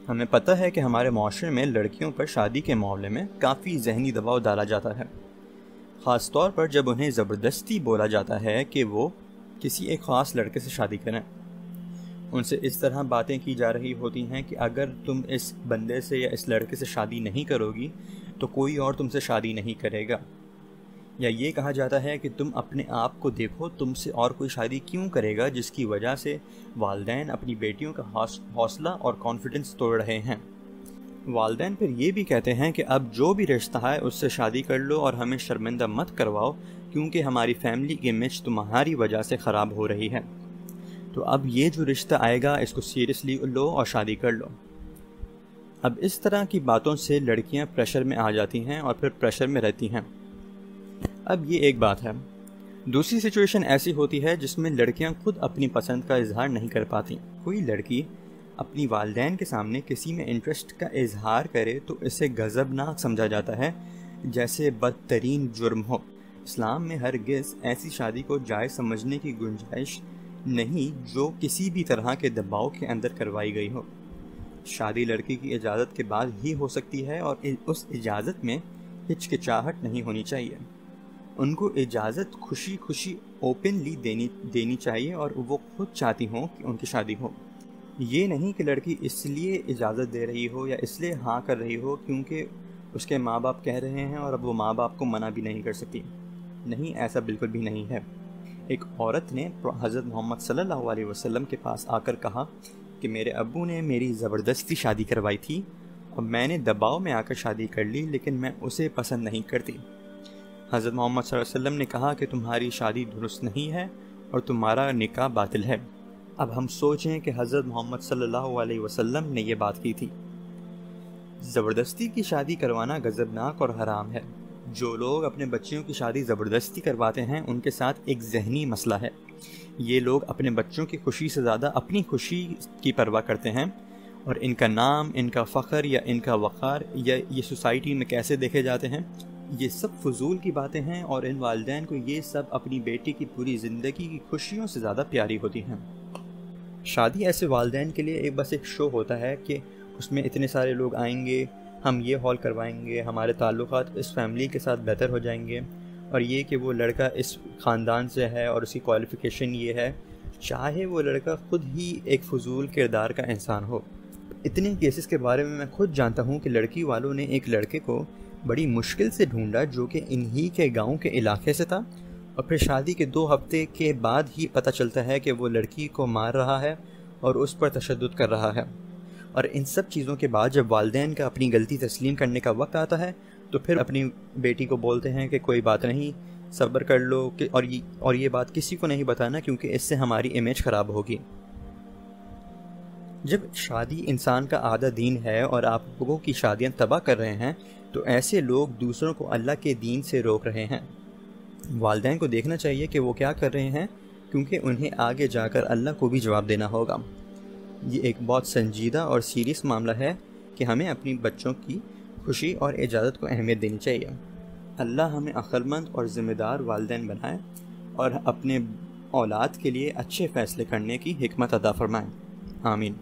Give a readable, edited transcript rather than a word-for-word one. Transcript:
ہمیں پتہ ہے کہ ہمارے معاشرے میں لڑکیوں پر شادی کے معاملے میں کافی ذہنی دباؤ ڈالا جاتا ہے، خاص طور پر جب انہیں زبردستی بولا جاتا ہے کہ وہ کسی ایک خاص لڑکے سے شادی کریں۔ ان سے اس طرح باتیں کی جا رہی ہوتی ہیں کہ اگر تم اس بندے سے یا اس لڑکے سے شادی نہیں کرو گی تو کوئی اور تم سے شادی نہیں کرے گا، یا یہ کہا جاتا ہے کہ تم اپنے آپ کو دیکھو، تم سے اور کوئی شادی کیوں کرے گا، جس کی وجہ سے والدین اپنی بیٹیوں کا حوصلہ اور کانفیڈنس توڑ رہے ہیں۔ والدین پھر یہ بھی کہتے ہیں کہ اب جو بھی رشتہ ہے اس سے شادی کر لو اور ہمیں شرمندہ مت کرواؤ، کیونکہ ہماری فیملی کی امیج تمہاری وجہ سے خراب ہو رہی ہے، تو اب یہ جو رشتہ آئے گا اس کو سیریسلی لو اور شادی کر لو۔ اب اس طرح کی باتوں سے لڑکیاں پریشر میں آ جاتی ہیں اور پھر پریشر میں رہتی ہیں۔ اب یہ ایک بات ہے۔ دوسری سچویشن ایسی ہوتی ہے جس میں لڑکیاں خود اپنی پسند کا اظہار نہیں کر پاتی۔ کوئی لڑکی اپنی والدین کے سامنے کسی میں انٹرسٹ کا اظہار کرے تو اسے غضبناک سمجھا جاتا ہے، جیسے بدترین جرم ہو۔ اسلام میں ہرگز ایسی شادی کو جائز سمجھنے کی گنجائش نہیں جو کسی بھی طرح کے دباؤ کے اندر کروائی گئی ہو۔ شادی لڑکی کی اجازت کے بعد ہی ہو سکتی ہے اور اس اجازت میں ہچکچاہٹ نہیں ہونی چاہیے۔ ان کو اجازت خوشی خوشی اوپنلی دینی چاہیے اور وہ خود چاہتی ہوں کہ ان کی شادی ہو۔ یہ نہیں کہ لڑکی اس لیے اجازت دے رہی ہو یا اس لیے ہاں کر رہی ہو کیونکہ اس کے ماں باپ کہہ رہے ہیں اور اب وہ ماں باپ کو منع بھی نہیں کر سکتی۔ نہیں، ایسا بالکل بھی نہیں ہے۔ ایک عورت نے حضرت محمد صلی اللہ علیہ وسلم کے پاس آ کر کہا کہ میرے ابو نے میری زبردستی شادی کروائی تھی اور میں نے دباؤ میں آ کر شادی کر لی، لیکن میں اسے پسند نہیں کرتی۔ حضرت محمد صلی اللہ علیہ وسلم نے کہا کہ تمہاری شادی درست نہیں ہے اور تمہارا نکاح باطل ہے۔ اب ہم سوچیں کہ حضرت محمد صلی اللہ علیہ وسلم نے یہ بات کی تھی۔ زبردستی کی شادی کروانا غضبناک اور حرام ہے۔ جو لوگ اپنے بچیوں کی شادی زبردستی کرواتے ہیں ان کے ساتھ ایک ذہنی مسئلہ ہے۔ یہ لوگ اپنے بچوں کی خوشی سے زیادہ اپنی خوشی کی پرواہ کرتے ہیں، اور ان کا نام، ان کا فخر یا ان کا وقار یا یہ سوسائٹی میں کیسے دیکھے جاتے ہیں، یہ سب فضول کی باتیں ہیں، اور ان والدین کو یہ سب اپنی بیٹی کی پوری زندگی کی خوشیوں سے زیادہ پیاری ہوتی ہیں۔ شادی ایسے والدین کے لیے بس ایک شو ہوتا ہے کہ اس میں اتنے سارے لوگ آئیں گے، ہم یہ ہال کروائیں گے، ہمارے تعلقات اس فیملی کے ساتھ بہتر ہو جائیں گے، اور یہ کہ وہ لڑکا اس خاندان سے ہے اور اس کی کوالیفیکیشن یہ ہے، چاہے وہ لڑکا خود ہی ایک فضول کردار کا انسان ہو۔ اتنے کیسز کے بارے میں خود جانتا ہوں کہ لڑکی والوں نے ایک لڑکے کو بڑی مشکل سے ڈھونڈا جو کہ انہی کے گاؤں کے علاقے سے تھا، اور پھر شادی کے 2 ہفتے کے بعد ہی پتہ چلتا ہے کہ وہ لڑکی کو مار رہا ہے اور اس پر تشدد کر رہا ہے۔ اور ان سب چیزوں کے بعد جب والدین کا اپنی غلطی تسلیم کرنے کا وقت آتا ہے تو پھر اپنی بیٹی کو بولتے ہیں کہ کوئی بات نہیں، صبر کر لو، اور یہ بات کسی کو نہیں بتانا کیونکہ اس سے ہماری امیج خراب ہوگی۔ جب شادی انسان کا آدھا دین ہے اور آپ لوگوں کی شادیاں تباہ کر رہے ہیں تو ایسے لوگ دوسروں کو اللہ کے دین سے روک رہے ہیں۔ والدین کو دیکھنا چاہیے کہ وہ کیا کر رہے ہیں، کیونکہ انہیں آگے جا کر اللہ کو بھی جواب دینا ہوگا۔ یہ ایک بہت سنجیدہ اور سیریس معاملہ ہے کہ ہمیں اپنی بچوں کی خوشی اور اجازت کو اہمیت دینی چاہیے۔ اللہ ہمیں عقلمند اور ذمہ دار والدین بنائے اور اپنے اولاد کے لیے اچھے فیصلے کرنے کی حکمت عطا فرمائے۔ آمین۔